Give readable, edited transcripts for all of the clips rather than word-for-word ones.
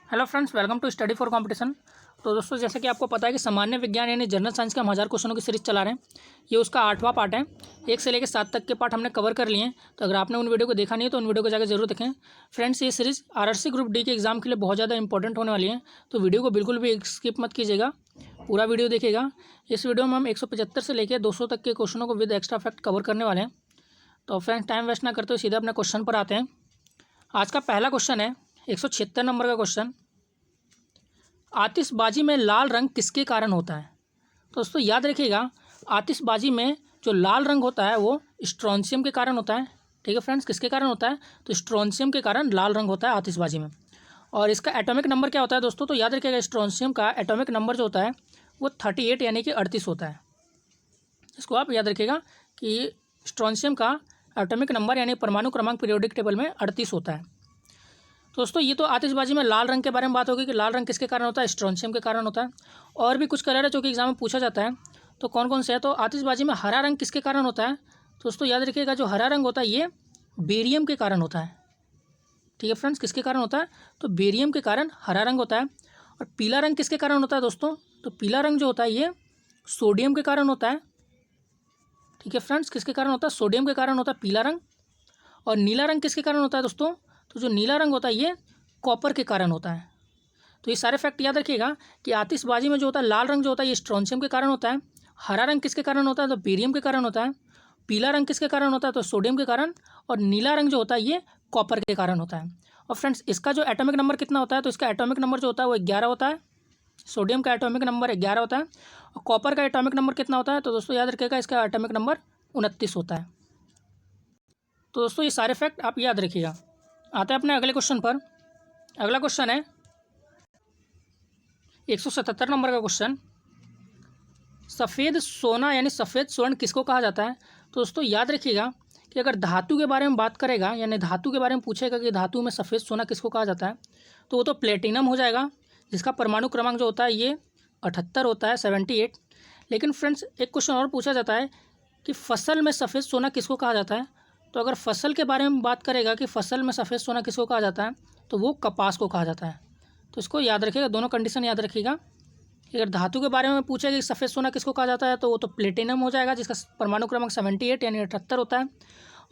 Hello friends, welcome to study for competition. तो दोस्तों, जैसे कि आपको पता है कि सामान्य विज्ञान यानी जनरल साइंस के हम 1000 क्वेश्चनों की सीरीज चला रहे हैं। ये उसका 8वां पार्ट है। 1 से लेकर 7 तक के पार्ट हमने कवर कर लिए हैं। तो अगर आपने उन वीडियो को देखा नहीं है तो उन वीडियो को जाकर जरूर देखें। फ्रेंड्स, ये सीरीज आरआरसी ग्रुप डी के एग्जाम के लिए बहुत ज़्यादा इंपॉर्टेंट होने वाली है। तो वीडियो को बिल्कुल भी स्किप मत कीजिएगा, पूरा वीडियो देखिएगा। इस वीडियो में हम 175 से लेकर 200 तक के क्वेश्चनों को विद एक्स्ट्रा फैक्ट कवर करने वाले हैं। तो फ्रेंड्स, टाइम वेस्ट ना करते हुए सीधे अपने क्वेश्चन पर आते हैं। आज का पहला क्वेश्चन है 176 नंबर का क्वेश्चन। आतिशबाजी में लाल रंग किसके कारण होता है? तो दोस्तों याद रखिएगा, आतिशबाजी में जो लाल रंग होता है वो स्ट्रोंशियम के कारण होता है। ठीक है फ्रेंड्स, किसके कारण होता है? तो स्ट्रोंशियम के कारण लाल रंग होता है आतिशबाजी में। और इसका एटॉमिक नंबर क्या होता है दोस्तों? तो याद रखिएगा, स्ट्रोंशियम का एटॉमिक नंबर जो होता है वो 38 यानी कि 38 होता है। इसको आप याद रखिएगा कि स्ट्रोंशियम का एटॉमिक नंबर यानी परमाणु क्रमांक पीरियोडिक टेबल में 38 होता है। तो दोस्तों, ये तो आतिशबाजी में लाल रंग के बारे में बात होगी कि लाल रंग किसके कारण होता है? स्ट्रोंशियम के कारण होता है। और भी कुछ कलर है जो कि एग्जाम में पूछा जाता है। तो कौन कौन से है? तो आतिशबाजी में हरा रंग किसके कारण होता है? तो दोस्तों याद रखिएगा, जो हरा रंग होता है ये बेरियम के कारण होता है। ठीक है फ्रेंड्स, किसके कारण होता है? तो बेरियम के कारण हरा रंग होता है। और पीला रंग किसके कारण होता है दोस्तों? तो पीला रंग जो होता है ये सोडियम के कारण होता है। ठीक है फ्रेंड्स, किसके कारण होता है? सोडियम के कारण होता है पीला रंग। और नीला रंग किसके कारण होता है दोस्तों? तो जो नीला रंग होता है ये कॉपर के कारण होता है। तो ये सारे फैक्ट याद रखिएगा कि आतिशबाजी में जो होता है लाल रंग जो होता है ये स्ट्रोंशियम के कारण होता है। हरा रंग किसके कारण होता है? तो बेरियम के कारण होता है। पीला रंग किसके कारण होता है? तो सोडियम के कारण। और नीला रंग जो होता है ये कॉपर के कारण होता है। और फ्रेंड्स, इसका जो एटॉमिक नंबर कितना होता है? तो इसका एटॉमिक नंबर जो होता है वो 11 होता है। सोडियम का एटॉमिक नंबर 11 होता है। और कॉपर का एटॉमिक नंबर कितना होता है? तो दोस्तों याद रखिएगा, इसका एटॉमिक नंबर 29 होता है। तो दोस्तों ये सारे फैक्ट आप याद रखिएगा। आते हैं अपने अगले क्वेश्चन पर। अगला क्वेश्चन है 177 नंबर का क्वेश्चन। सफ़ेद सोना यानी सफ़ेद स्वर्ण किसको कहा जाता है? तो दोस्तों याद रखिएगा कि अगर धातु के बारे में बात करेगा यानी धातु के बारे में पूछेगा कि धातु में सफ़ेद सोना किसको कहा जाता है, तो वो तो प्लेटिनम हो जाएगा, जिसका परमाणु क्रमांक जो होता है ये 78 होता है, 78। लेकिन फ्रेंड्स, एक क्वेश्चन और पूछा जाता है कि फसल में सफ़ेद सोना किसको कहा जाता है? तो अगर फसल के बारे में बात करेगा कि फसल में सफ़ेद सोना किसको कहा जाता है, तो वो कपास को कहा जाता है। तो इसको याद रखिएगा, दोनों कंडीशन याद रखिएगा। अगर धातु के बारे में पूछेगा कि सफ़ेद सोना किसको कहा जाता है, तो वो तो प्लेटिनम हो जाएगा, जिसका परमाणु क्रमांक 78 यानी 78 होता है।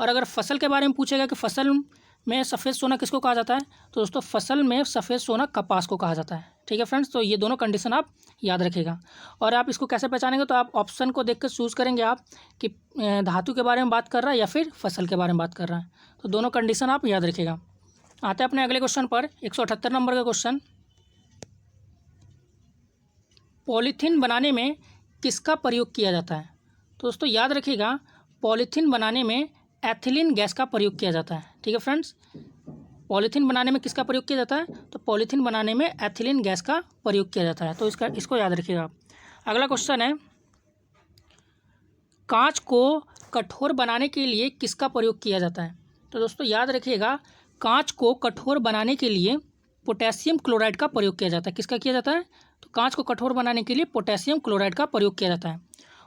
और अगर फसल के बारे में पूछेगा कि फसल में सफ़ेद सोना किसको कहा जाता है, तो दोस्तों फसल में सफ़ेद सोना कपास को कहा जाता है। ठीक है फ्रेंड्स, तो ये दोनों कंडीशन आप याद रखिएगा। और आप इसको कैसे पहचानेंगे? तो आप ऑप्शन को देख कर चूज़ करेंगे आप कि धातु के बारे में बात कर रहा है या फिर फसल के बारे में बात कर रहा है। तो दोनों कंडीशन आप याद रखिएगा। आते हैं अपने अगले क्वेश्चन पर, 178 नंबर का क्वेश्चन। पॉलीथीन बनाने में किसका प्रयोग किया जाता है? तो दोस्तों याद रखिएगा, पॉलीथीन बनाने में एथिलीन गैस का प्रयोग किया जाता है। ठीक है फ्रेंड्स, पॉलीथीन बनाने में किसका प्रयोग किया जाता है? तो पॉलीथीन बनाने में एथिलीन गैस का प्रयोग किया जाता है। तो इसको याद रखिएगा। अगला क्वेश्चन है, कांच को कठोर बनाने के लिए किसका प्रयोग किया जाता है? तो दोस्तों याद रखिएगा, कांच को कठोर बनाने के लिए पोटेशियम क्लोराइड का प्रयोग किया जाता है। किसका किया जाता है? तो कांच को कठोर बनाने के लिए पोटेशियम क्लोराइड का प्रयोग किया जाता है।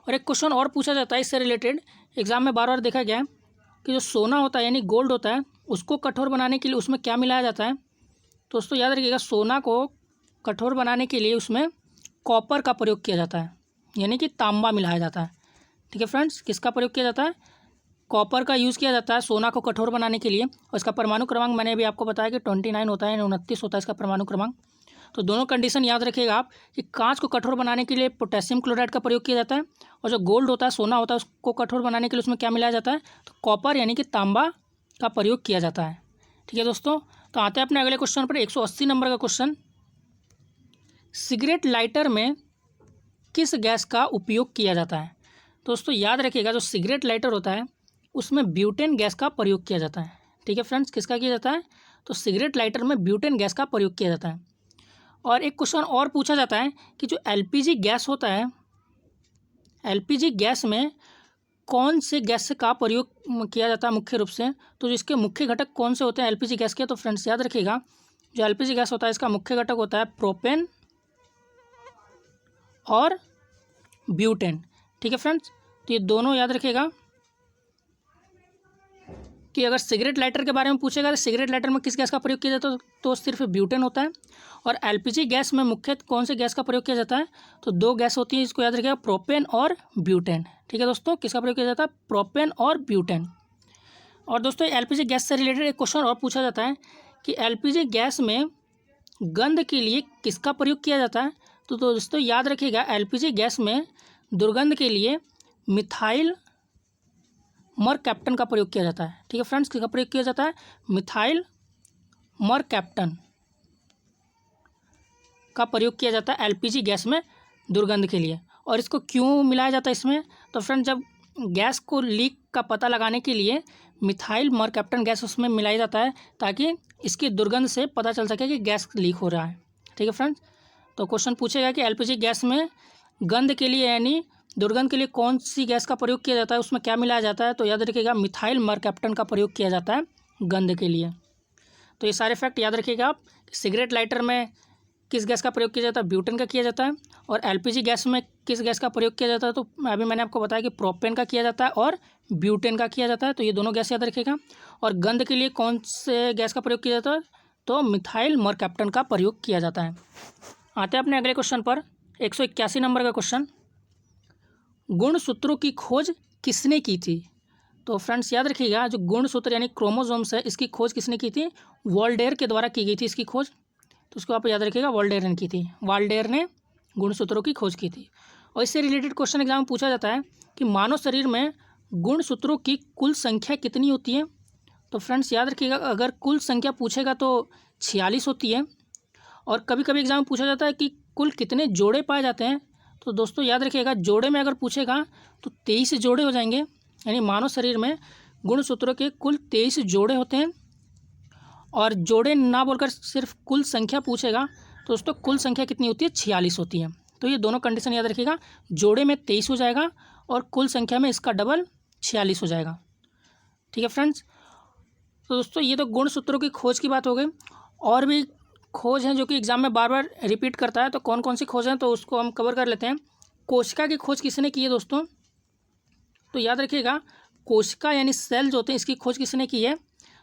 और एक क्वेश्चन और पूछा जाता है इससे रिलेटेड, एग्जाम में बार बार देखा गया है कि जो सोना होता है यानी गोल्ड होता है, उसको कठोर बनाने के लिए उसमें क्या मिलाया जाता है? तो दोस्तों याद रखिएगा, सोना को कठोर बनाने के लिए उसमें कॉपर का प्रयोग किया जाता है, यानी कि तांबा मिलाया जाता है। ठीक है फ्रेंड्स, किसका प्रयोग किया जाता है? कॉपर का यूज़ किया जाता है सोना को कठोर बनाने के लिए। और इसका परमाणु क्रमांक मैंने अभी आपको बताया कि 29 होता है, 29 होता है इसका परमाणु क्रमांक। तो दोनों कंडीशन याद रखिएगा आप कि कांच को कठोर बनाने के लिए पोटेशियम क्लोराइड का प्रयोग किया जाता है, और जो गोल्ड होता है, सोना होता है, उसको कठोर बनाने के लिए उसमें क्या मिलाया जाता है? तो कॉपर यानी कि तांबा का प्रयोग किया जाता है। ठीक है दोस्तों, तो आते हैं अपने अगले क्वेश्चन पर, 180 नंबर का क्वेश्चन। सिगरेट लाइटर में किस गैस का उपयोग किया जाता है? दोस्तों याद रखिएगा, जो सिगरेट लाइटर होता है उसमें ब्यूटेन गैस का प्रयोग किया जाता है। ठीक है फ्रेंड्स, किसका किया जाता है? तो सिगरेट लाइटर में ब्यूटेन गैस का प्रयोग किया जाता है। और एक क्वेश्चन और पूछा जाता है कि जो एलपीजी गैस होता है, एलपीजी गैस में कौन से गैस का प्रयोग किया जाता है मुख्य रूप से? तो इसके मुख्य घटक कौन से होते हैं एलपीजी गैस के? तो फ्रेंड्स याद रखिएगा, जो एलपीजी गैस होता है इसका मुख्य घटक होता है प्रोपेन और ब्यूटेन। ठीक है फ्रेंड्स, तो ये दोनों याद रखिएगा कि अगर सिगरेट लाइटर के बारे में पूछेगा तो सिगरेट लाइटर में किस गैस का प्रयोग किया जाता है, तो सिर्फ ब्यूटेन होता है। और एलपीजी गैस में मुख्यतः कौन से गैस का प्रयोग किया जाता है, तो दो गैस होती है, इसको याद रखिएगा, प्रोपेन और ब्यूटेन। ठीक है दोस्तों, किसका प्रयोग किया जाता है, प्रोपेन और ब्यूटेन। और दोस्तों एलपीजी गैस से रिलेटेड एक क्वेश्चन और पूछा जाता है कि एलपीजी गैस में गंध के लिए किसका प्रयोग किया जाता है, तो दोस्तों याद रखिएगा, एलपीजी गैस में दुर्गंध के लिए मिथाइल मरकैप्टन का प्रयोग किया जाता है। ठीक है फ्रेंड्स, किसका प्रयोग किया जाता है, मिथाइल मरकैप्टन का प्रयोग किया जाता है एलपीजी गैस में दुर्गंध के लिए। और इसको क्यों मिलाया जाता है इसमें, तो फ्रेंड्स जब गैस को लीक का पता लगाने के लिए मिथाइल मरकैप्टन गैस उसमें मिलाया जाता है, ताकि इसकी दुर्गंध से पता चल सके कि गैस लीक हो रहा है। ठीक है फ्रेंड्स, तो क्वेश्चन पूछेगा कि एलपीजी गैस में गंध के लिए यानी दुर्गंध के लिए कौन सी गैस का प्रयोग किया जाता है, उसमें क्या मिलाया जाता है, तो याद रखिएगा मिथाइल मरकैप्टन का प्रयोग किया जाता है गंध के लिए। तो ये सारे फैक्ट याद रखिएगा आप। सिगरेट लाइटर में किस गैस का प्रयोग किया जाता है, ब्यूटेन का किया जाता है। और एलपीजी गैस में किस गैस का प्रयोग किया जाता है, तो अभी मैंने आपको बताया कि प्रोपेन का किया जाता है और ब्यूटेन का किया जाता है। तो ये दोनों गैस याद रखिएगा। और गंध के लिए कौन से गैस का प्रयोग किया जाता है, तो मिथाइल मरकैप्टन का प्रयोग किया जाता है। आते हैं अपने अगले क्वेश्चन पर, 181 नंबर का क्वेश्चन, गुणसूत्रों की खोज किसने की थी। तो फ्रेंड्स याद रखिएगा, जो गुणसूत्र यानी क्रोमोसोम्स है, इसकी खोज किसने की थी, वॉल्डेयर के द्वारा की गई थी इसकी खोज। तो उसको आप याद रखिएगा, वॉल्डेयर ने की थी, वॉल्डेयर ने गुणसूत्रों की खोज की थी। और इससे रिलेटेड क्वेश्चन एग्जाम में पूछा जाता है कि मानव शरीर में गुणसूत्रों की कुल संख्या कितनी होती है। तो फ्रेंड्स याद रखिएगा, अगर कुल संख्या पूछेगा तो 46 होती है। और कभी कभी एग्जाम में पूछा जाता है कि कुल कितने जोड़े पाए जाते हैं। तो दोस्तों याद रखिएगा, जोड़े में अगर पूछेगा तो 23 जोड़े हो जाएंगे, यानी मानव शरीर में गुणसूत्रों के कुल 23 जोड़े होते हैं। और जोड़े ना बोलकर सिर्फ कुल संख्या पूछेगा तो दोस्तों कुल संख्या कितनी होती है, 46 होती है। तो ये दोनों कंडीशन याद रखिएगा, जोड़े में 23 हो जाएगा और कुल संख्या में इसका डबल 46 हो जाएगा। ठीक है फ्रेंड्स, तो दोस्तों ये तो गुणसूत्रों की खोज की बात हो गई। और भी खोज हैं जो कि एग्जाम में बार बार रिपीट करता है, तो कौन कौन सी खोज हैं तो उसको हम कवर कर लेते हैं। कोशिका की खोज किसने की है दोस्तों, तो याद रखिएगा, कोशिका यानी सेल जो होते हैं, इसकी खोज किसने की है,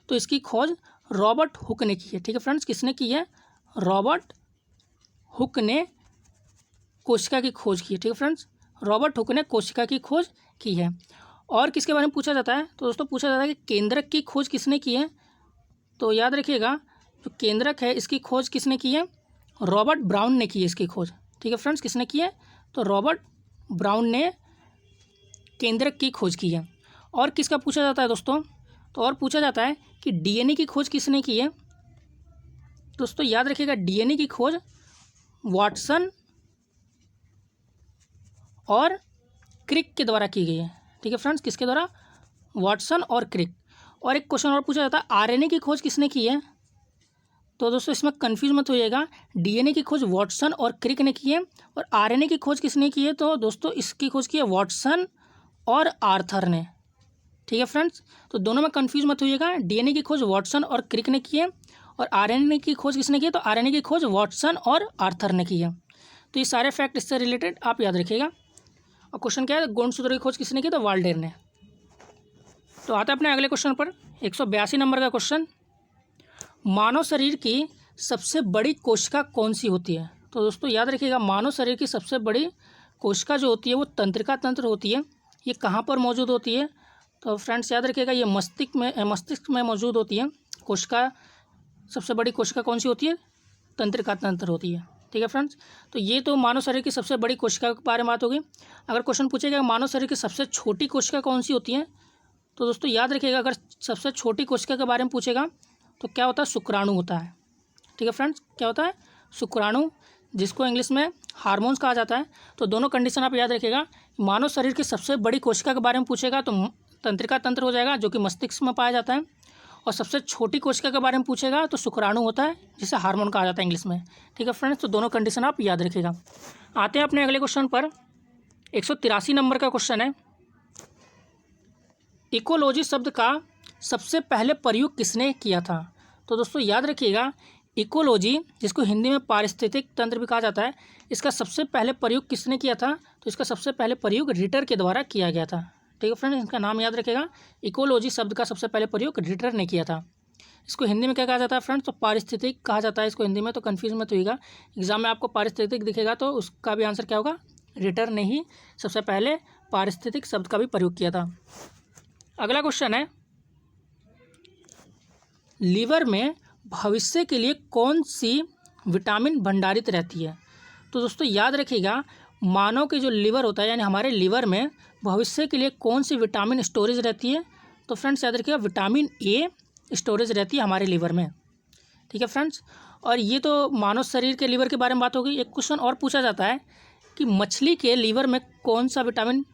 तो इसकी खोज रॉबर्ट हुक ने की है। ठीक है फ्रेंड्स, किसने की है, रॉबर्ट हुक ने कोशिका की खोज की है। ठीक है फ्रेंड्स, रॉबर्ट हुक ने कोशिका की खोज की है। और किसके बारे में पूछा जाता है, तो दोस्तों पूछा जाता है कि केंद्रक की खोज किसने की है। तो याद रखिएगा, जो केंद्रक है इसकी खोज किसने की है, रॉबर्ट ब्राउन ने की है इसकी खोज। ठीक है फ्रेंड्स, किसने की है, तो रॉबर्ट ब्राउन ने केंद्रक की खोज की है। और किसका पूछा जाता है दोस्तों, तो और पूछा जाता है कि डीएनए की खोज किसने की है। दोस्तों याद रखिएगा, डीएनए की खोज वाटसन और क्रिक के द्वारा की गई है। ठीक है फ्रेंड्स, किसके द्वारा, वाटसन और क्रिक। और एक क्वेश्चन और पूछा जाता है, आरएनए की खोज किसने की है। तो दोस्तों इसमें कंफ्यूज मत होइएगा, डीएनए की खोज वाटसन और क्रिक ने की है और आरएनए की खोज किसने की है, तो दोस्तों इसकी खोज की है वाटसन और आर्थर ने। ठीक है फ्रेंड्स, तो दोनों में कंफ्यूज मत होइएगा, डीएनए की खोज वाटसन और क्रिक ने की है और आरएनए की खोज किसने की है, तो आरएनए की खोज वाटसन और आर्थर ने की है। तो ये सारे फैक्ट इससे रिलेटेड आप याद रखिएगा। और क्वेश्चन क्या है, गुणसूत्रों की खोज किसने की, तो वॉल्डेयर ने। तो आता है अपने अगले क्वेश्चन पर, 182 नंबर का क्वेश्चन, मानव शरीर की सबसे बड़ी कोशिका कौन सी होती है। तो दोस्तों याद रखिएगा, मानव शरीर की सबसे बड़ी कोशिका जो होती है वो तंत्रिका तंत्र होती है। ये कहाँ पर मौजूद होती है, तो फ्रेंड्स याद रखिएगा, ये मस्तिष्क में मौजूद होती है। कोशिका, सबसे बड़ी कोशिका कौन सी होती है, तंत्रिका तंत्र होती है। ठीक है फ्रेंड्स, तो ये तो मानव शरीर की सबसे बड़ी कोशिका के बारे में बात होगी। अगर क्वेश्चन पूछेगा मानव शरीर की सबसे छोटी कोशिका कौन सी होती है, तो दोस्तों याद रखिएगा, अगर सबसे छोटी कोशिका के बारे में पूछेगा तो क्या होता है, शुक्राणु होता है। ठीक है फ्रेंड्स, क्या होता है, शुक्राणु, जिसको इंग्लिश में हार्मोन्स कहा जाता है। तो दोनों कंडीशन आप याद रखिएगा, मानव शरीर की सबसे बड़ी कोशिका के बारे में पूछेगा तो तंत्रिका तंत्र हो जाएगा, जो कि मस्तिष्क में पाया जाता है। और सबसे छोटी कोशिका के बारे में पूछेगा तो शुक्राणु होता है, जिसे हार्मोन कहा जाता है इंग्लिश में। ठीक है फ्रेंड्स, तो दोनों कंडीशन आप याद रखिएगा। आते हैं अपने अगले क्वेश्चन पर, 183 नंबर का क्वेश्चन है, इकोलॉजी शब्द का सबसे पहले प्रयोग किसने किया था। तो दोस्तों याद रखिएगा, इकोलॉजी, जिसको हिंदी में पारिस्थितिक तंत्र भी कहा जाता है, इसका सबसे पहले प्रयोग किसने किया था, तो इसका सबसे पहले प्रयोग रिटर के द्वारा किया गया था। ठीक है फ्रेंड्स, इसका नाम याद रखिएगा। इकोलॉजी शब्द का सबसे पहले प्रयोग रिटर ने किया था। इसको हिंदी में क्या कहा जाता है फ्रेंड्स? तो पारिस्थितिक कहा जाता है इसको हिंदी में, तो कन्फ्यूज मत होइएगा। एग्जाम में आपको पारिस्थितिक दिखेगा तो उसका भी आंसर क्या होगा? रिटर ने ही सबसे पहले पारिस्थितिक शब्द का भी प्रयोग किया था। अगला क्वेश्चन है, लीवर में भविष्य के लिए कौन सी विटामिन भंडारित रहती है? तो दोस्तों याद रखिएगा, मानव के जो लीवर होता है यानी हमारे लीवर में भविष्य के लिए कौन सी विटामिन स्टोरेज रहती है? तो फ्रेंड्स याद रखिएगा, विटामिन ए स्टोरेज रहती है हमारे लीवर में। ठीक है फ्रेंड्स, और ये तो मानव शरीर के लीवर के बारे में बात हो गई। एक क्वेश्चन और पूछा जाता है कि मछली के लीवर में कौन सा विटामिन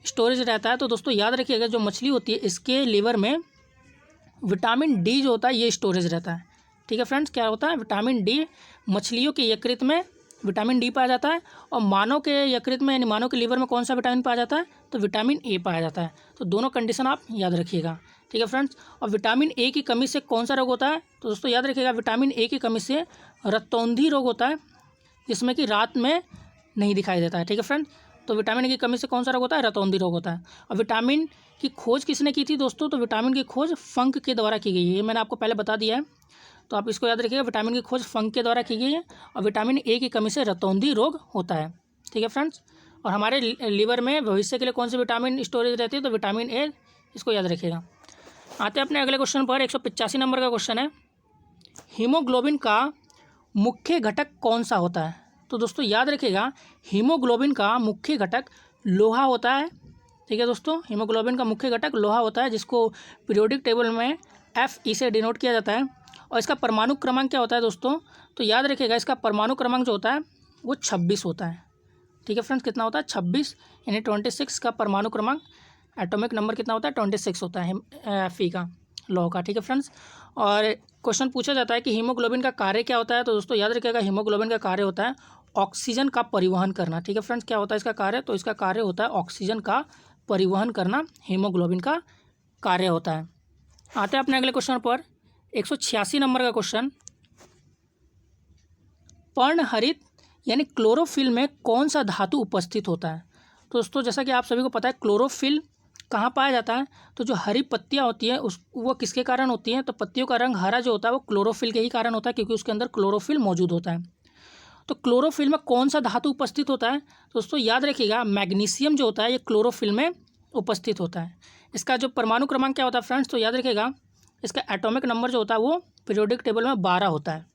स्टोरेज रहता है? तो दोस्तों याद रखिएगा, जो मछली होती है इसके लीवर में विटामिन डी जो होता है ये स्टोरेज रहता है। ठीक है फ्रेंड्स, क्या होता है? विटामिन डी, मछलियों के यकृत में विटामिन डी पाया जाता है, और मानव के यकृत में यानी मानव के लीवर में कौन सा विटामिन पाया जाता है? तो विटामिन ए पाया जाता है। तो दोनों कंडीशन आप याद रखिएगा। ठीक है फ्रेंड्स, और विटामिन ए की कमी से कौन सा रोग होता है? तो दोस्तों याद रखिएगा, विटामिन ए की कमी से रतौंधी रोग होता है, जिसमें कि रात में नहीं दिखाई देता है। ठीक है फ्रेंड्स, तो विटामिन की कमी से कौन सा रोग होता है? रतौंधी रोग होता है। और विटामिन की खोज किसने की थी दोस्तों? तो विटामिन की खोज फंक के द्वारा की गई है, ये मैंने आपको पहले बता दिया है, तो आप इसको याद रखिएगा। विटामिन की खोज फंक के द्वारा की गई है, और विटामिन ए की कमी से रतौंधी रोग होता है। ठीक है फ्रेंड्स, और हमारे लीवर में भविष्य के लिए कौन सी विटामिन स्टोरेज रहती है? तो विटामिन ए, इसको याद रखिएगा। आते हैं अपने अगले क्वेश्चन पर। 185 नंबर का क्वेश्चन है, हीमोग्लोबिन का मुख्य घटक कौन सा होता है? तो दोस्तों याद रखिएगा, हीमोग्लोबिन का मुख्य घटक लोहा होता है। ठीक है दोस्तों, हीमोग्लोबिन का मुख्य घटक लोहा होता है, जिसको पीरियोडिक टेबल में Fe से डिनोट किया जाता है। और इसका परमाणु क्रमांक क्या होता है दोस्तों? तो याद रखिएगा, इसका परमाणु क्रमांक जो होता है वो 26 होता है। ठीक है फ्रेंड्स, कितना होता है? 26 यानी 26 का परमाणु क्रमांक। एटॉमिक नंबर कितना होता है? 26 होता है Fe का, लौह का। ठीक है फ्रेंड्स, और क्वेश्चन पूछा जाता है कि हीमोग्लोबिन का कार्य क्या होता है? तो दोस्तों याद रखिएगा, हीमोग्लोबिन का कार्य होता है ऑक्सीजन का परिवहन करना। ठीक है फ्रेंड्स, क्या होता है इसका कार्य? तो इसका कार्य होता है ऑक्सीजन का परिवहन करना, हीमोग्लोबिन का कार्य होता है। आते हैं अपने अगले क्वेश्चन पर। 186 नंबर का क्वेश्चन, पर्णहरित यानी क्लोरोफिल में कौन सा धातु उपस्थित होता है? तो दोस्तों जैसा कि आप सभी को पता है, क्लोरोफिल कहाँ पाया जाता है? तो जो हरी पत्तियाँ होती हैं वो किसके कारण होती हैं? तो पत्तियों का रंग हरा जो होता है वो क्लोरोफिल के ही कारण होता है, क्योंकि उसके अंदर क्लोरोफिल मौजूद होता है। तो क्लोरोफिल में कौन सा धातु उपस्थित होता है? तो दोस्तों याद रखिएगा, मैग्नीशियम जो होता है ये क्लोरोफिल में उपस्थित होता है। इसका जो परमाणु क्रमांक क्या होता है फ्रेंड्स? तो याद रखिएगा, इसका एटॉमिक नंबर जो होता है वो पीरियोडिक टेबल में 12 होता है।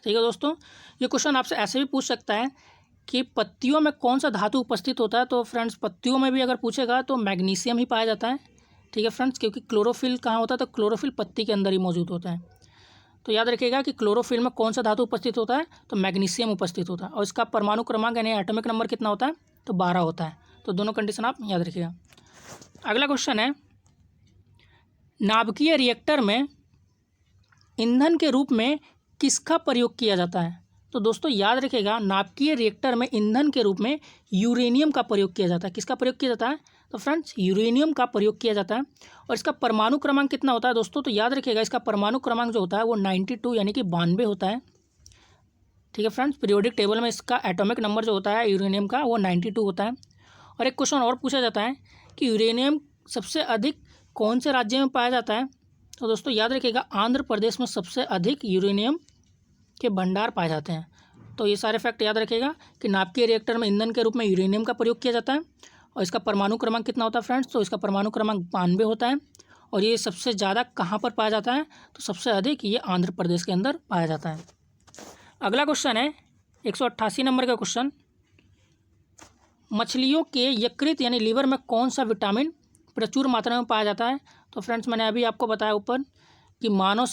ठीक है दोस्तों, ये क्वेश्चन आपसे ऐसे भी पूछ सकता है कि पत्तियों में कौन सा धातु उपस्थित होता है? तो फ्रेंड्स पत्तियों में भी अगर पूछेगा तो मैग्नीशियम ही पाया जाता है। ठीक है फ्रेंड्स, क्योंकि क्लोरोफिल कहाँ होता है? तो क्लोरोफिल पत्ती के अंदर ही मौजूद होता है। तो याद रखिएगा कि क्लोरोफिल में कौन सा धातु उपस्थित होता है? तो मैग्नीशियम उपस्थित होता है, और इसका परमाणु क्रमांक यानी एटॉमिक नंबर कितना होता है? तो 12 होता है। तो दोनों कंडीशन आप याद रखिएगा। अगला क्वेश्चन है, नाभिकीय रिएक्टर में ईंधन के रूप में किसका प्रयोग किया जाता है? तो दोस्तों याद रखिएगा, नाभिकीय रिएक्टर में ईंधन के रूप में यूरेनियम का प्रयोग किया जाता है। किसका प्रयोग किया जाता है? तो फ्रेंड्स यूरेनियम का प्रयोग किया जाता है। और इसका परमाणु क्रमांक कितना होता है दोस्तों? तो याद रखिएगा, इसका परमाणु क्रमांक जो होता है वो 92 यानी कि 92 होता है। ठीक है फ्रेंड्स, पीरियोडिक टेबल में इसका एटॉमिक नंबर जो होता है यूरेनियम का वो 92 होता है। और एक क्वेश्चन और पूछा जाता है कि यूरेनियम सबसे अधिक कौन से राज्य में पाया जाता है? तो दोस्तों याद रखिएगा, आंध्र प्रदेश में सबसे अधिक यूरेनियम के भंडार पाए जाते हैं। तो ये सारे फैक्ट याद रखिएगा कि नाभिकीय रिएक्टर में ईंधन के रूप में यूरेनियम का प्रयोग किया जाता है। और इसका परमाणु क्रमांक कितना होता है फ्रेंड्स? तो इसका परमाणु क्रमांक 92 होता है। और ये सबसे ज़्यादा कहाँ पर पाया जाता है? तो सबसे अधिक ये आंध्र प्रदेश के अंदर पाया जाता है। अगला क्वेश्चन है 188 नंबर का क्वेश्चन, मछलियों के यकृत यानी लीवर में कौन सा विटामिन प्रचुर मात्रा में पाया जाता है? तो फ्रेंड्स मैंने अभी आपको बताया ऊपर कि मानव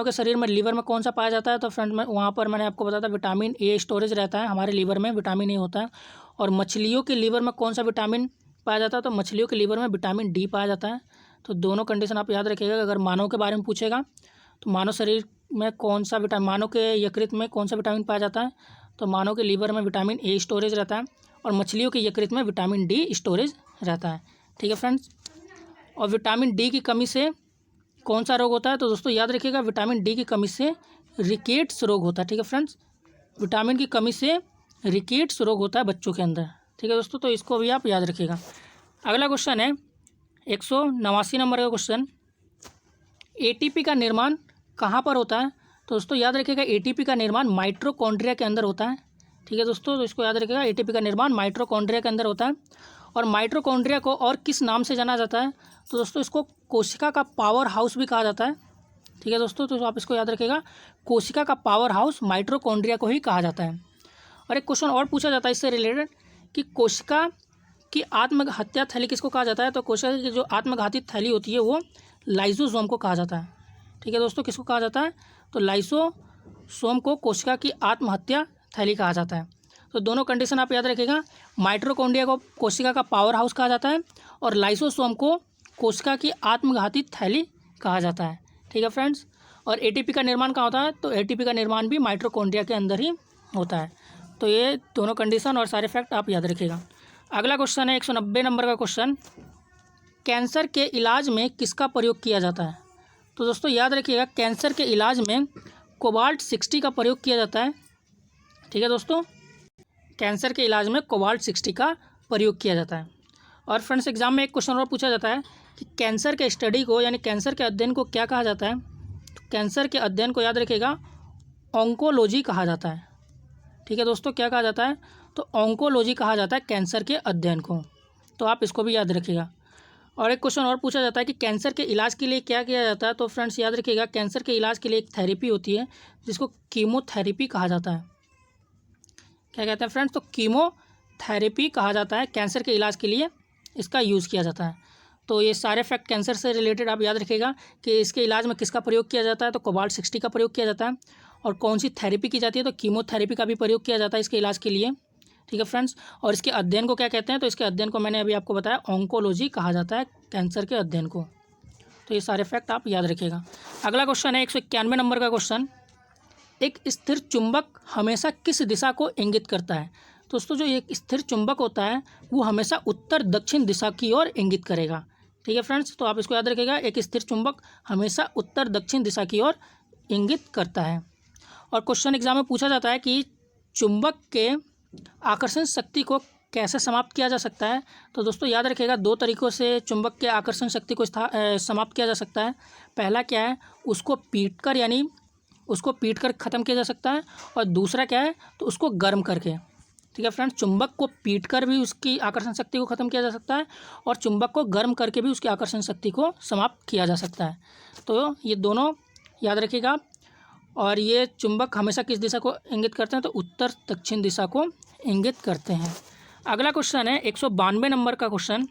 के शरीर में लीवर में कौन सा पाया जाता है। तो फ्रेंड में वहाँ पर मैंने आपको बताया था विटामिन ए स्टोरेज रहता है, हमारे लीवर में विटामिन ए होता है। और मछलियों के लीवर में कौन सा विटामिन पाया जाता है? तो मछलियों के लीवर में विटामिन डी पाया जाता है। तो दोनों कंडीशन आप याद रखिएगा। अगर मानव के बारे में पूछेगा तो मानव शरीर में कौन सा विटामिन, मानव के यकृत में कौन सा विटामिन पाया जाता है? तो मानव के लीवर में विटामिन ए स्टोरेज रहता है, और मछलियों के यकृत में विटामिन डी स्टोरेज रहता है। ठीक है फ्रेंड्स, और विटामिन डी की कमी से कौन सा रोग होता है? तो दोस्तों याद रखिएगा, विटामिन डी की कमी से रिकेट्स रोग होता है। ठीक है फ्रेंड्स, विटामिन की कमी से रिकेट्स रोग होता है बच्चों के अंदर। ठीक है दोस्तों, तो इसको भी आप याद रखिएगा। अगला क्वेश्चन है 189 नंबर का क्वेश्चन, एटीपी का निर्माण कहाँ पर होता है? तो दोस्तों याद रखिएगा एटीपी का निर्माण माइटोकॉन्ड्रिया के अंदर होता है। ठीक है दोस्तों, तो इसको याद रखिएगा, एटीपी का निर्माण माइटोकॉन्ड्रिया के अंदर होता है। और माइटोकॉन्ड्रिया को और किस नाम से जाना जाता है? तो दोस्तों इसको कोशिका का पावर हाउस भी कहा जाता है। ठीक है दोस्तों, तो आप इसको याद रखिएगा, कोशिका का पावर हाउस माइटोकॉन्ड्रिया को ही कहा जाता है। और एक क्वेश्चन और पूछा जाता है इससे रिलेटेड कि कोशिका की आत्महत्या थैली किसको कहा जाता है? तो कोशिका की जो आत्मघाती थैली होती है वो लाइसोसोम को कहा जाता है। ठीक है दोस्तों, किसको कहा जाता है? तो लाइसोसोम को कोशिका की आत्महत्या थैली कहा जाता है। तो दोनों कंडीशन आप याद रखिएगा, माइटोकॉन्ड्रिया को कोशिका का पावर हाउस कहा जाता है और लाइसोसोम को कोशिका की आत्मघाती थैली कहा जाता है। ठीक है फ्रेंड्स, और एटीपी का निर्माण कहाँ होता है? तो एटीपी का निर्माण भी माइटोकॉन्ड्रिया के अंदर ही होता है। तो ये दोनों कंडीशन और सारे फैक्ट आप याद रखिएगा। अगला क्वेश्चन है 190 नंबर का क्वेश्चन, कैंसर के इलाज में किसका प्रयोग किया जाता है? तो दोस्तों याद रखिएगा, कैंसर के इलाज में कोबाल्ट 60 का प्रयोग किया जाता है। ठीक है दोस्तों, कैंसर के इलाज में कोबाल्ट 60 का प्रयोग किया जाता है। और फ्रेंड्स एग्जाम में एक क्वेश्चन और पूछा जाता है कि कैंसर के स्टडी को यानी कैंसर के अध्ययन को क्या कहा जाता है? तो कैंसर के अध्ययन को याद रखिएगा ऑन्कोलॉजी कहा जाता है। ठीक है दोस्तों, क्या कहा जाता है? तो ऑन्कोलॉजी कहा जाता है कैंसर के अध्ययन को। तो आप इसको भी याद रखिएगा। और एक क्वेश्चन और पूछा जाता है कि कैंसर के इलाज के लिए क्या किया जाता है? तो फ्रेंड्स याद रखिएगा, कैंसर के इलाज के लिए एक थेरेपी होती है जिसको कीमोथेरेपी कहा जाता है। क्या कहते हैं फ्रेंड्स? तो कीमोथेरेपी कहा जाता है, कैंसर के इलाज के लिए इसका यूज़ किया जाता है। तो ये सारे फैक्ट कैंसर से रिलेटेड आप याद रखिएगा कि इसके इलाज में किसका प्रयोग किया जाता है? तो कोबाल्ट 60 का प्रयोग किया जाता है। और कौन सी थेरेपी की जाती है? तो कीमोथेरेपी का भी प्रयोग किया जाता है इसके इलाज के लिए। ठीक है फ्रेंड्स, और इसके अध्ययन को क्या कहते हैं? तो इसके अध्ययन को मैंने अभी आपको बताया ऑन्कोलॉजी कहा जाता है कैंसर के अध्ययन को। तो ये सारे फैक्ट आप याद रखिएगा। अगला क्वेश्चन है 191 नंबर का क्वेश्चन, एक स्थिर चुंबक हमेशा किस दिशा को इंगित करता है? दोस्तों जो एक स्थिर चुंबक होता है वो हमेशा उत्तर दक्षिण दिशा की ओर इंगित करेगा। ठीक है फ्रेंड्स, तो आप इसको याद रखिएगा, एक स्थिर चुंबक हमेशा उत्तर दक्षिण दिशा की ओर इंगित करता है। और क्वेश्चन एग्जाम में पूछा जाता है कि चुंबक के आकर्षण शक्ति को कैसे समाप्त किया जा सकता है? तो दोस्तों याद रखिएगा, दो तरीक़ों से चुंबक के आकर्षण शक्ति को समाप्त किया जा सकता है। पहला क्या है? उसको पीटकर यानी उसको पीटकर ख़त्म किया जा सकता है। और दूसरा क्या है? तो उसको गर्म करके। ठीक है फ्रेंड्स, चुंबक को पीटकर भी उसकी आकर्षण शक्ति को ख़त्म किया जा सकता है और चुंबक को गर्म करके भी उसकी आकर्षण शक्ति को समाप्त किया जा सकता है। तो ये दोनों याद रखिएगा। और ये चुंबक हमेशा किस दिशा को इंगित करते हैं? तो उत्तर दक्षिण दिशा को इंगित करते हैं। अगला क्वेश्चन है 192 नंबर का क्वेश्चन,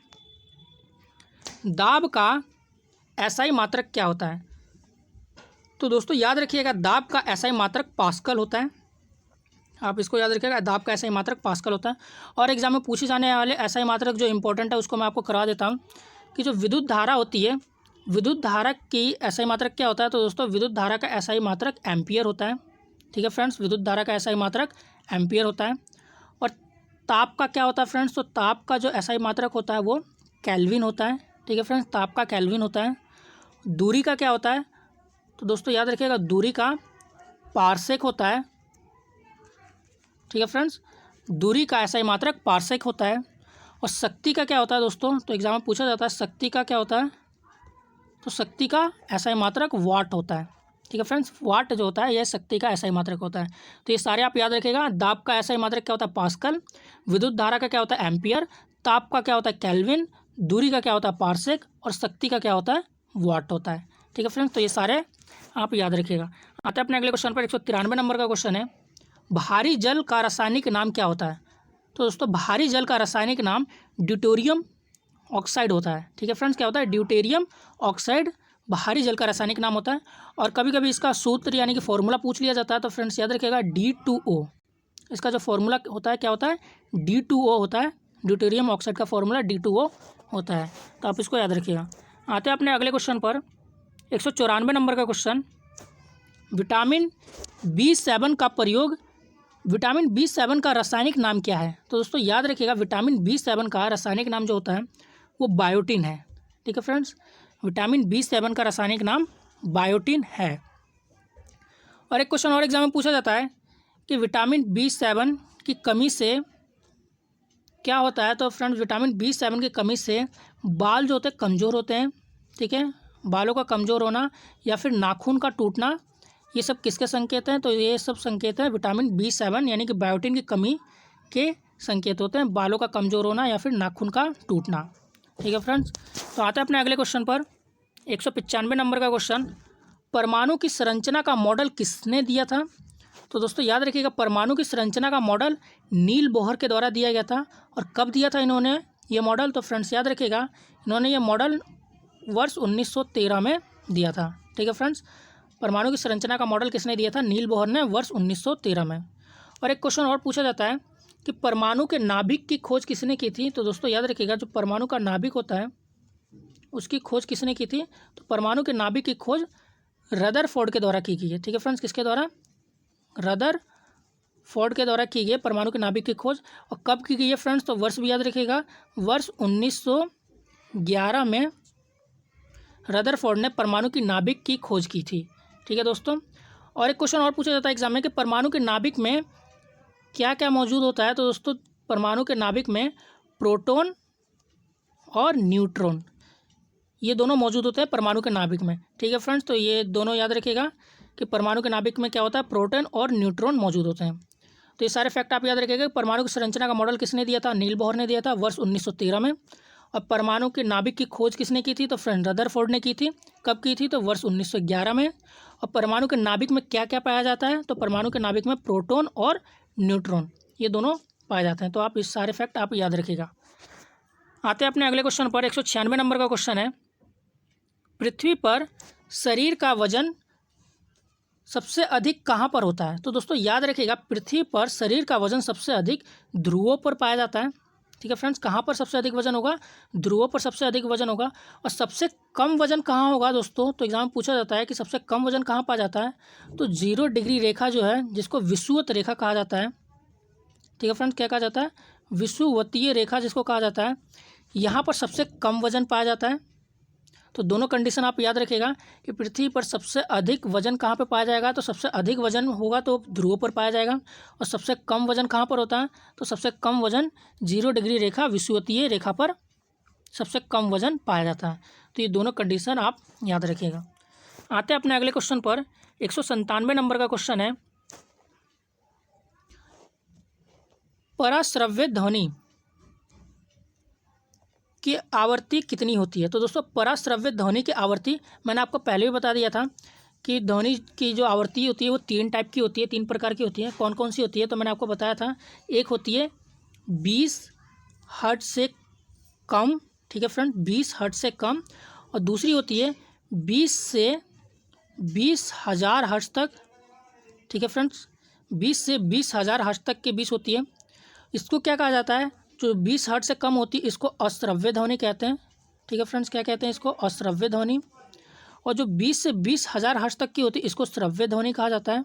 दाब का एसआई मात्रक क्या होता है? तो दोस्तों याद रखिएगा, दाब का एसआई मात्रक पास्कल होता है। आप इसको याद रखिएगा, दाब का एसआई मात्रक पास्कल होता है। और एग्जाम में पूछे जाने वाले एसआई मात्रक जो इंपॉर्टेंट है उसको मैं आपको करा देता हूँ कि जो विद्युत धारा होती है, विद्युत धारा की एसआई मात्रक क्या होता है? तो दोस्तों विद्युत धारा का एसआई मात्रक एम्पियर होता है। ठीक है फ्रेंड्स, विद्युत धारा का एसआई मात्रक एम्पियर होता है। और ताप का क्या होता है फ्रेंड्स? तो ताप का जो एसआई मात्रक होता है वो केल्विन होता है। ठीक है फ्रेंड्स, ताप का केल्विन होता है। दूरी का क्या होता है? तो दोस्तों याद रखिएगा, दूरी का पारसेक होता है। ठीक है फ्रेंड्स, दूरी का एसआई मात्रक पारसेक होता है। और शक्ति का क्या होता है दोस्तों? तो एग्जाम में पूछा जाता है शक्ति का क्या होता है? तो शक्ति का एसआई मात्रक वाट होता है। ठीक है फ्रेंड्स, वाट जो होता है यह शक्ति का एसआई मात्रक होता है। तो ये सारे आप याद रखिएगा। दाब का एसआई मात्रक क्या होता है? पास्कल। विद्युत धारा का क्या होता है? एम्पियर। ताप का क्या होता है? केल्विन। दूरी का क्या होता है? पारसेक। और शक्ति का क्या होता है? वाट होता है। ठीक है फ्रेंड्स, तो ये सारे आप याद रखिएगा। आते हैं अपने अगले क्वेश्चन पर। 193 नंबर का क्वेश्चन है, भारी जल का रासायनिक नाम क्या होता है? तो दोस्तों भारी जल का रासायनिक नाम ड्यूटेरियम ऑक्साइड होता है। ठीक है फ्रेंड्स, क्या होता है? ड्यूटेरियम ऑक्साइड भारी जल का रासायनिक नाम होता है। और कभी कभी इसका सूत्र यानी कि फॉर्मूला पूछ लिया जाता है। तो फ्रेंड्स याद रखिएगा, D2O। इसका जो फॉर्मूला होता है क्या होता है? D2O होता है। ड्यूटेरियम ऑक्साइड का फॉर्मूला D2O होता है। तो आप इसको याद रखिएगा। आते हैं अपने अगले क्वेश्चन पर। 194 नंबर का क्वेश्चन, विटामिन B7 का प्रयोग, विटामिन B7 का रासायनिक नाम क्या है? तो दोस्तों याद रखिएगा, विटामिन B7 का रासायनिक नाम जो होता है वो बायोटिन है। ठीक है फ्रेंड्स, विटामिन B7 का रासायनिक नाम बायोटिन है। और एक क्वेश्चन और एग्जाम में पूछा जाता है कि विटामिन B7 की कमी से क्या होता है, तो फ्रेंड्स विटामिन B7 की कमी से बाल जो होते हैं कमज़ोर होते हैं, ठीक है। बालों का कमज़ोर होना या फिर नाखून का टूटना, ये सब किसके संकेत हैं, तो ये सब संकेत हैं विटामिन B7 यानी कि बायोटिन की कमी के संकेत होते हैं, बालों का कमज़ोर होना या फिर नाखून का टूटना, ठीक है फ्रेंड्स। तो आते हैं अपने अगले क्वेश्चन पर, 195 नंबर का क्वेश्चन, परमाणु की संरचना का मॉडल किसने दिया था। तो दोस्तों याद रखिएगा, परमाणु की संरचना का मॉडल नील बोहर के द्वारा दिया गया था। और कब दिया था इन्होंने ये मॉडल, तो फ्रेंड्स याद रखिएगा, इन्होंने ये मॉडल वर्ष 1913 में दिया था, ठीक है फ्रेंड्स। परमाणु की संरचना का मॉडल किसने दिया था, नील बोहर ने, वर्ष 1913 में। और एक क्वेश्चन और पूछा जाता है कि परमाणु के नाभिक की खोज किसने की थी। तो दोस्तों याद रखिएगा, जो परमाणु का नाभिक होता है उसकी खोज किसने की थी, तो परमाणु के नाभिक की खोज रदरफोर्ड के द्वारा की गई है, ठीक है फ्रेंड्स। किसके द्वारा, रदरफोर्ड के द्वारा की गई है परमाणु के नाभिक की खोज। और कब की गई है फ्रेंड्स, तो वर्ष भी याद रखिएगा, वर्ष 1911 में रदरफोर्ड ने परमाणु की नाभिक की खोज की थी, ठीक है दोस्तों। और एक क्वेश्चन और पूछा जाता है एग्जाम में कि परमाणु के नाभिक में क्या क्या मौजूद होता है। तो दोस्तों परमाणु के नाभिक में प्रोटॉन और न्यूट्रॉन, ये दोनों मौजूद होते हैं परमाणु के नाभिक में, ठीक है फ्रेंड्स। तो ये दोनों याद रखिएगा कि परमाणु के नाभिक में क्या होता है, प्रोटॉन और न्यूट्रॉन मौजूद होते हैं। तो ये सारे फैक्ट आप याद रखिएगा। परमाणु की संरचना का मॉडल किसने दिया था, नील बोहर ने दिया था, वर्ष 1913 में। और परमाणु के नाभिक की खोज किसने की थी, तो फ्रेंड रदरफोर्ड ने की थी। कब की थी, तो वर्ष 1911 में। और परमाणु के नाभिक में क्या क्या पाया जाता है, तो परमाणु के नाभिक में प्रोटॉन और न्यूट्रॉन, ये दोनों पाए जाते हैं। तो आप इस सारे फैक्ट आप याद रखिएगा। आते हैं अपने अगले क्वेश्चन पर, 196 नंबर का क्वेश्चन है, पृथ्वी पर शरीर का वजन सबसे अधिक कहाँ पर होता है। तो दोस्तों याद रखिएगा, पृथ्वी पर शरीर का वजन सबसे अधिक ध्रुवों पर पाया जाता है, ठीक है फ्रेंड्स। कहाँ पर सबसे अधिक वजन होगा, ध्रुवों पर सबसे अधिक वजन होगा। और सबसे कम वजन कहाँ होगा दोस्तों, तो एग्जाम में पूछा जाता है कि सबसे कम वजन कहाँ पाया जाता है, तो 0 डिग्री रेखा जो है, जिसको विषुवत रेखा कहा जाता है, ठीक है फ्रेंड्स। क्या कहा जाता है, विषुवतीय रेखा जिसको कहा जाता है, यहाँ पर सबसे कम वजन पाया जाता है। तो दोनों कंडीशन आप याद रखिएगा कि पृथ्वी पर सबसे अधिक वजन कहाँ पे पाया जाएगा, तो सबसे अधिक वजन होगा तो ध्रुवों पर पाया जाएगा। और सबसे कम वजन कहाँ पर होता है, तो सबसे कम वजन 0 डिग्री रेखा विषुवतीय रेखा पर सबसे कम वजन पाया जाता है। तो ये दोनों कंडीशन आप याद रखिएगा। आते हैं अपने अगले क्वेश्चन पर, 197 नंबर का क्वेश्चन है, पराश्रव्य ध्वनि की आवृत्ति कितनी होती है। तो दोस्तों पराश्रव्य ध्वनि की आवृत्ति मैंने आपको पहले भी बता दिया था कि ध्वनि की जो आवृत्ति होती है वो 3 टाइप की होती है, 3 प्रकार की होती है। कौन कौन सी होती है, तो मैंने आपको बताया था, एक होती है 20 हर्ट्ज से कम, ठीक है फ्रेंड, 20 हर्ट्ज से कम। और दूसरी होती है 20 से 20,000 हर्ट्ज तक, ठीक है फ्रेंड्स, 20 से 20,000 हर्ट्ज तक के बीच होती है। इसको क्या कहा जाता है, जो 20 हर्ट्ज से कम होती है इसको अश्रव्य ध्वनि कहते हैं, ठीक है फ्रेंड्स। क्या कहते हैं इसको, अश्रव्य ध्वनि। और जो 20 से 20,000 हर्ट्ज तक की होती है इसको श्रव्य ध्वनि कहा जाता है।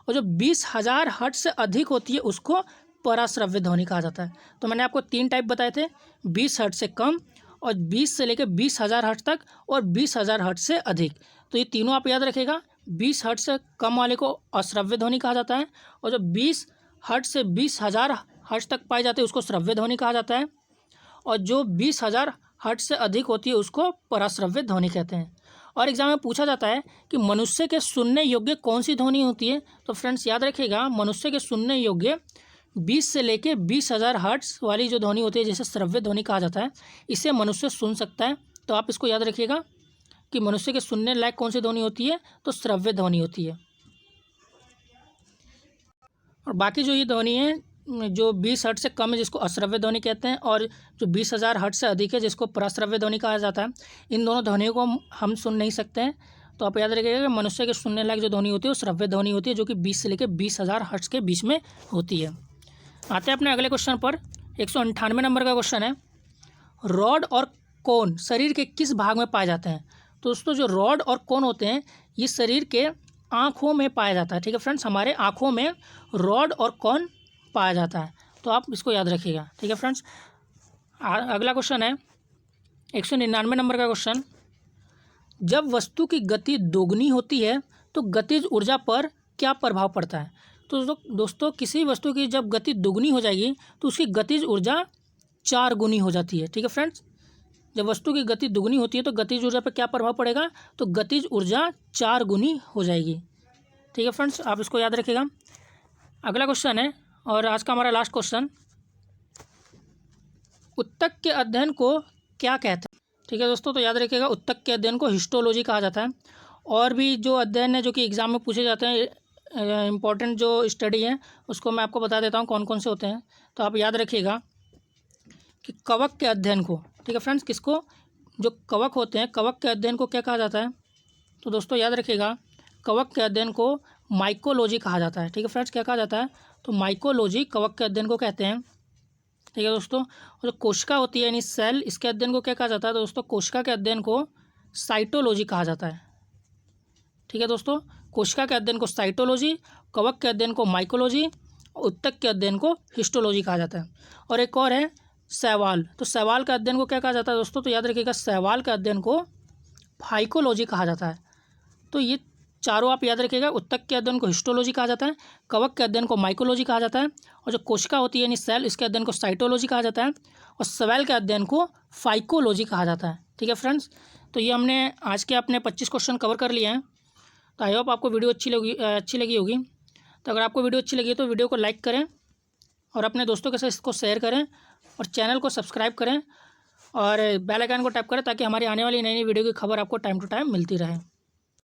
और जो 20,000 हर्ट्ज से अधिक होती है उसको पराश्रव्य ध्वनि कहा जाता है। तो मैंने आपको 3 टाइप बताए थे, 20 हर्ट्ज से कम, और 20 से लेकर 20,000 हर्ट्ज तक, और 20,000 हर्ट्ज से अधिक। तो ये तीनों आप याद रखिएगा। 20 हर्ट्ज से कम वाले को अश्रव्य ध्वनि कहा जाता है, और जो 20 हर्ट्ज से 20,000 हर्ट्ज तक पाए जाते हैं उसको श्रव्य ध्वनि कहा जाता है। और जो 20,000 हर्ट्ज से अधिक होती है उसको पराश्रव्य ध्वनि कहते हैं। और एग्जाम में पूछा जाता है कि मनुष्य के सुनने योग्य कौन सी ध्वनि होती है। तो फ्रेंड्स याद रखिएगा, मनुष्य के सुनने योग्य 20 से लेके 20,000 हर्ट्ज वाली जो ध्वनि होती है जिसे श्रव्य ध्वनि कहा जाता है, इसे मनुष्य सुन सकता है। तो आप इसको याद रखिएगा कि मनुष्य के सुनने लायक कौन सी ध्वनि होती है, तो श्रव्य ध्वनि होती है। और बाकी जो ये ध्वनि है जो 20 हर्ट्ज से कम है जिसको अश्रव्य ध्वनि कहते हैं, और जो 20,000 हर्ट्ज से अधिक है जिसको पराश्रव्य ध्वनि कहा जाता है, इन दोनों ध्वनियों को हम सुन नहीं सकते हैं। तो आप याद रखिएगा कि मनुष्य के सुनने लायक जो ध्वनि होती है वो श्रव्य ध्वनि होती है, जो कि 20 से लेकर 20,000 हर्ट्ज के बीच में होती है। आते हैं अपने अगले क्वेश्चन पर, 198 नंबर का क्वेश्चन है, रॉड और कोन शरीर के किस भाग में पाए जाते हैं। तो दोस्तों जो रॉड और कोन होते हैं ये शरीर के आँखों में पाया जाता है, ठीक है फ्रेंड्स। हमारे आँखों में रॉड और कोन पाया जाता है, तो आप इसको याद रखिएगा, ठीक है फ्रेंड्स। अगला क्वेश्चन है 199 नंबर का क्वेश्चन, जब वस्तु की गति दोगुनी होती है तो गतिज ऊर्जा पर क्या प्रभाव पड़ता है। तो दोस्तों किसी वस्तु की जब गति दुगनी हो जाएगी तो उसकी गतिज ऊर्जा 4 गुनी हो जाती है। ठीक है फ्रेंड्स, जब वस्तु की गति दुगनी होती है तो गतिज ऊर्जा पर क्या प्रभाव पड़ेगा, तो गतिज ऊर्जा 4 गुनी हो जाएगी। ठीक है फ्रेंड्स, आप इसको याद रखिएगा। अगला क्वेश्चन है और आज का हमारा लास्ट क्वेश्चन, उत्तक के अध्ययन को क्या कहते हैं। ठीक है दोस्तों, तो याद रखिएगा उत्तक के अध्ययन को हिस्टोलॉजी कहा जाता है। और भी जो अध्ययन है जो कि एग्जाम में पूछे जाते हैं, इंपॉर्टेंट जो स्टडी है उसको मैं आपको बता देता हूँ कौन कौन से होते हैं। तो आप याद रखिएगा कि कवक के अध्ययन को, ठीक है फ्रेंड्स, किसको, जो कवक होते हैं कवक के अध्ययन को क्या कहा जाता है, तो दोस्तों याद रखिएगा कवक के अध्ययन को माइकोलॉजी कहा जाता है। ठीक है फ्रेंड्स, क्या कहा जाता है, तो माइकोलॉजी कवक के अध्ययन को कहते हैं। ठीक है दोस्तों, और जो कोशिका होती है यानी सेल, इसके अध्ययन को क्या कहा जाता है, तो दोस्तों कोशिका के अध्ययन को साइटोलॉजी कहा जाता है। ठीक है दोस्तों, कोशिका के अध्ययन को साइटोलॉजी, कवक के अध्ययन को माइकोलॉजी, उत्तक के अध्ययन को हिस्टोलॉजी कहा जाता है। और एक और है शैवाल, तो शैवाल का अध्ययन को क्या कहा जाता है दोस्तों, तो याद रखिएगा शैवाल का अध्ययन को फाइकोलॉजी कहा जाता है। तो ये चारों आप याद रखिएगा, उत्तक के अध्ययन को हिस्टोलॉजी कहा जाता है, कवक के अध्ययन को माइकोलॉजी कहा जाता है, और जो कोशिका होती है यानी सेल, इसके अध्ययन को साइटोलॉजी कहा जाता है, और शैवाल के अध्ययन को फाइकोलॉजी कहा जाता है। ठीक है फ्रेंड्स, तो ये हमने आज के अपने 25 क्वेश्चन कवर कर लिए हैं। तो आई होप आपको वीडियो अच्छी लगी होगी। तो अगर आपको वीडियो अच्छी लगी तो वीडियो को लाइक करें और अपने दोस्तों के साथ इसको शेयर करें और चैनल को सब्सक्राइब करें और बेल आइकन को टैप करें ताकि हमारी आने वाली नई नई वीडियो की खबर आपको टाइम टू टाइम मिलती रहे।